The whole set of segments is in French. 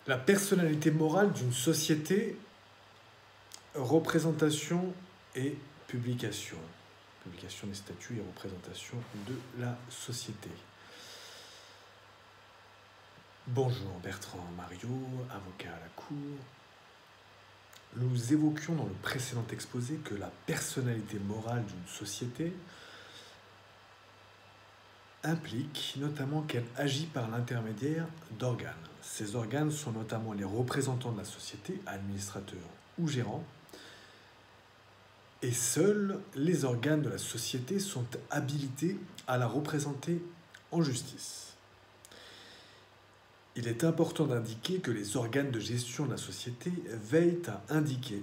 La personnalité morale d'une société, représentation et publication. Publication des statuts et représentation de la société. Bonjour Bertrand Mario, avocat à la Cour. Nous évoquions dans le précédent exposé que la personnalité morale d'une société implique notamment qu'elle agit par l'intermédiaire d'organes. Ces organes sont notamment les représentants de la société, administrateurs ou gérants, et seuls les organes de la société sont habilités à la représenter en justice. Il est important d'indiquer que les organes de gestion de la société veillent à indiquer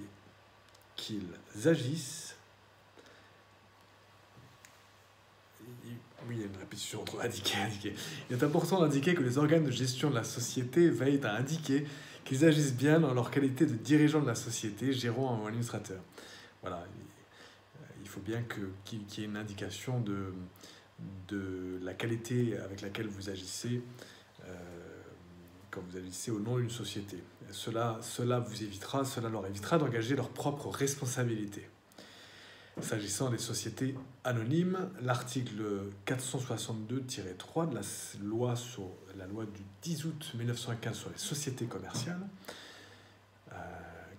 qu'ils agissent. Oui, il y a une répétition entre indiquer et indiquer. Il est important d'indiquer que les organes de gestion de la société veillent à indiquer qu'ils agissent bien dans leur qualité de dirigeants de la société, gérants ou administrateurs. Voilà, il faut bien qu'il y ait une indication de la qualité avec laquelle vous agissez quand vous agissez au nom d'une société. Cela leur évitera d'engager leurs propres responsabilités. S'agissant des sociétés anonymes, l'article 462-3 de la loi du 10 août 1915 sur les sociétés commerciales,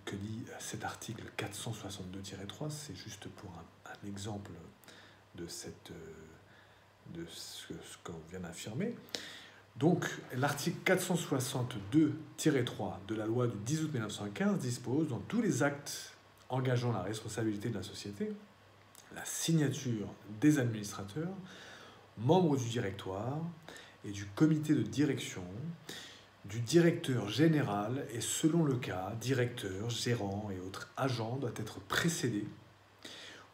que dit cet article 462-3, c'est juste pour un exemple de ce qu'on vient d'affirmer. Donc, l'article 462-3 de la loi du 10 août 1915 dispose, dans tous les actes engageant la responsabilité de la société, la signature des administrateurs, membres du directoire et du comité de direction, du directeur général et, selon le cas, directeur, gérant et autres agents doit être précédée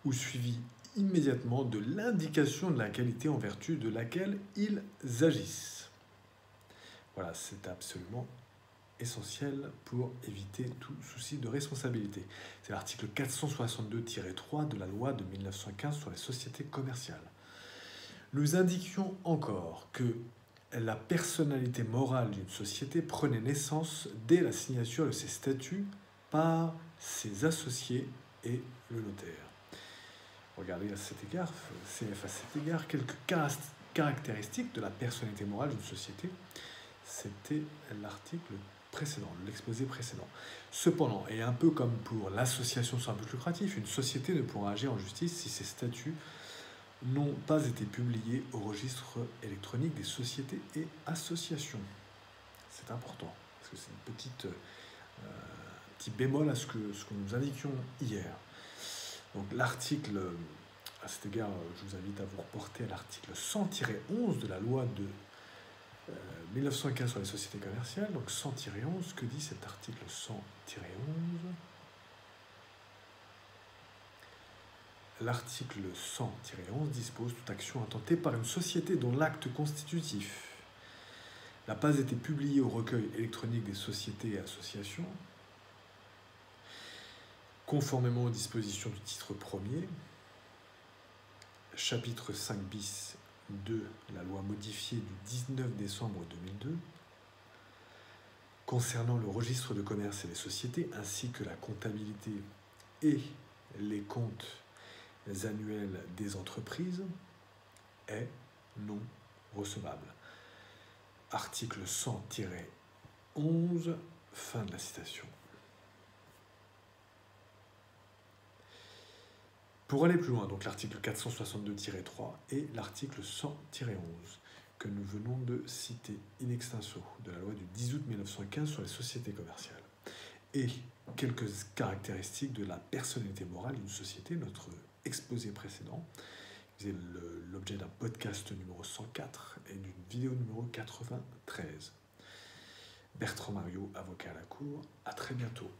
ou suivie immédiatement de l'indication de la qualité en vertu de laquelle ils agissent. Voilà, c'est absolument essentiel pour éviter tout souci de responsabilité. C'est l'article 462-3 de la loi de 1915 sur les sociétés commerciales. Nous indiquions encore que la personnalité morale d'une société prenait naissance dès la signature de ses statuts par ses associés et le notaire. Regardez à cet égard, quelques caractéristiques de la personnalité morale d'une société. C'était l'article précédent, l'exposé précédent. Cependant, et un peu comme pour l'association sans but lucratif, une société ne pourra agir en justice si ses statuts n'ont pas été publiés au registre électronique des sociétés et associations. C'est important, parce que c'est une petit bémol à ce que nous indiquions hier. Donc l'article, à cet égard, je vous invite à vous reporter à l'article 100-11 de la loi de 1915 sur les sociétés commerciales. Donc 100-11, que dit cet article 100-11 ? L'article 100-11 dispose: toute action intentée par une société dont l'acte constitutif n'a pas été publié au recueil électronique des sociétés et associations, conformément aux dispositions du titre 1er, chapitre 5 bis de la loi modifiée du 19 décembre 2002, concernant le registre de commerce et des sociétés, ainsi que la comptabilité et les comptes annuels des entreprises, est non recevable. Article 100-11, fin de la citation. Pour aller plus loin, donc l'article 462-3 et l'article 100-11 que nous venons de citer in extenso de la loi du 10 août 1915 sur les sociétés commerciales, et quelques caractéristiques de la personnalité morale d'une société, notre exposé précédent, c'est l'objet d'un podcast numéro 104 et d'une vidéo numéro 93. Bertrand Mario, avocat à la Cour, à très bientôt.